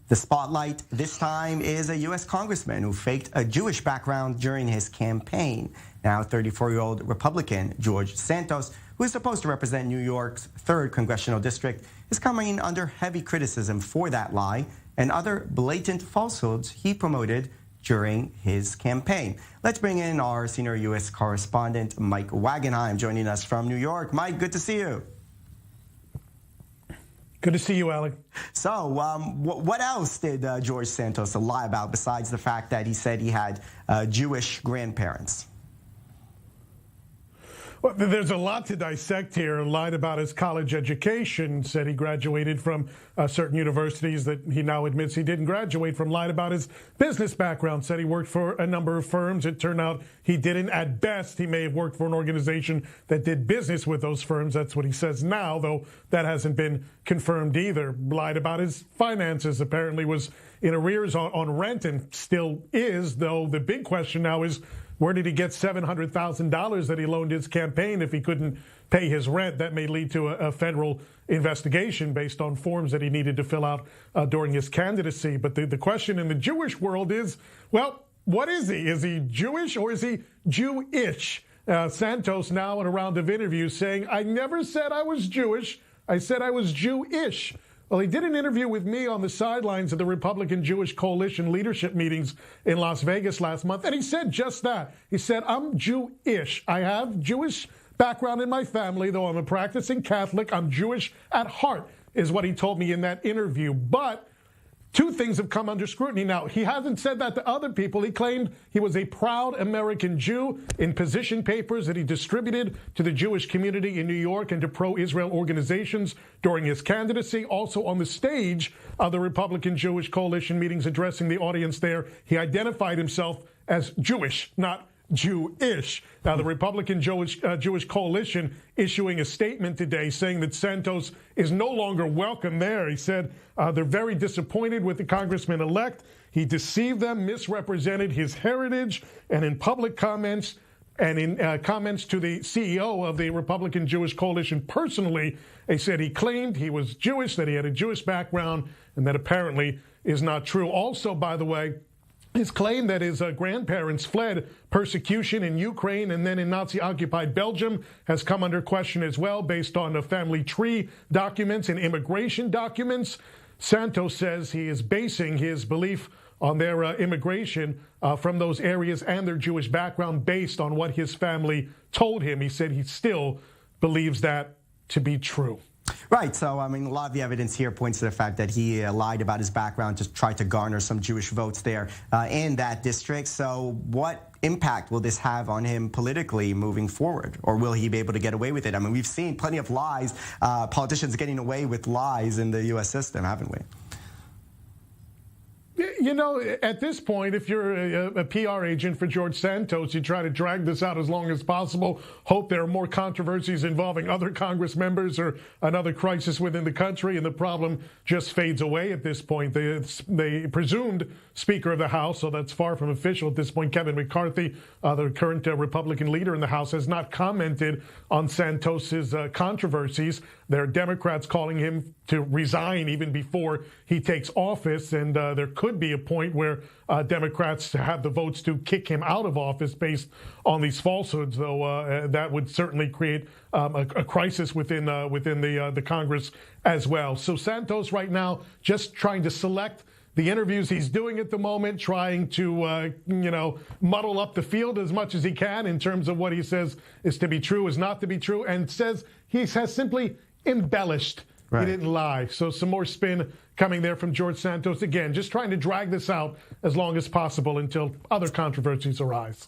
The spotlight this time is a U.S. Congressman who faked a Jewish background during his campaign. Now 34-year-old Republican George Santos, who is supposed to represent New York's 3rd congressional district, is coming under heavy criticism for that lie and other blatant falsehoods he promoted during his campaign. Let's bring in our senior U.S. correspondent, Mike Wagenheim, joining us from New York. Mike, good to see you. Good to see you, Alec. So what else did George Santos lie about besides the fact that he said he had Jewish grandparents? Well, there's a lot to dissect here. Lied about his college education, said he graduated from certain universities that he now admits he didn't graduate from. Lied about his business background, said he worked for a number of firms. It turned out he didn't. At best, he may have worked for an organization that did business with those firms. That's what he says now, though that hasn't been confirmed either. Lied about his finances, apparently was in arrears on rent and still is, though the big question now is, where did he get $700,000 that he loaned his campaign if he couldn't pay his rent? That may lead to a federal investigation based on forms that he needed to fill out during his candidacy. But the question in the Jewish world is, well, what is he? Is he Jewish or is he Jewish? Santos now in a round of interviews saying, I never said I was Jewish. I said I was Jewish. Well, he did an interview with me on the sidelines of the Republican Jewish Coalition leadership meetings in Las Vegas last month, and he said just that. He said, I'm Jewish. I have Jewish background in my family, though I'm a practicing Catholic. I'm Jewish at heart, is what he told me in that interview. But two things have come under scrutiny now. He hasn't said that to other people. He claimed he was a proud American Jew in position papers that he distributed to the Jewish community in New York and to pro-Israel organizations during his candidacy. Also on the stage of the Republican Jewish Coalition meetings addressing the audience there, he identified himself as Jewish, not Jewish. Now, the Republican Jewish Coalition issuing a statement today saying that Santos is no longer welcome there. He said they're very disappointed with the congressman-elect. He deceived them, misrepresented his heritage, and in public comments and in comments to the CEO of the Republican Jewish Coalition personally, they said he claimed he was Jewish, that he had a Jewish background, and that apparently is not true. Also, by the way, his claim that his grandparents fled persecution in Ukraine and then in Nazi-occupied Belgium has come under question as well, based on the family tree documents and immigration documents. Santos says he is basing his belief on their immigration from those areas and their Jewish background based on what his family told him. He said he still believes that to be true. Right. So, I mean, a lot of the evidence here points to the fact that he lied about his background to try to garner some Jewish votes there in that district. So what impact will this have on him politically moving forward? Or will he be able to get away with it? I mean, we've seen plenty of lies, politicians getting away with lies in the U.S. system, haven't we? You know, at this point, if you're a PR agent for George Santos, you try to drag this out as long as possible, hope there are more controversies involving other Congress members or another crisis within the country, and the problem just fades away at this point. The presumed Speaker of the House, so that's far from official at this point, Kevin McCarthy, the current Republican leader in the House, has not commented on Santos's controversies. There are Democrats calling him to resign even before he takes office, and there could be a point where Democrats have the votes to kick him out of office based on these falsehoods, though that would certainly create a crisis within the Congress as well. So Santos right now just trying to select the interviews he's doing at the moment, trying to, muddle up the field as much as he can in terms of what he says is to be true, is not to be true, and says he has simply embellished. Right. He didn't lie. So some more spin coming there from George Santos. Again, just trying to drag this out as long as possible until other controversies arise.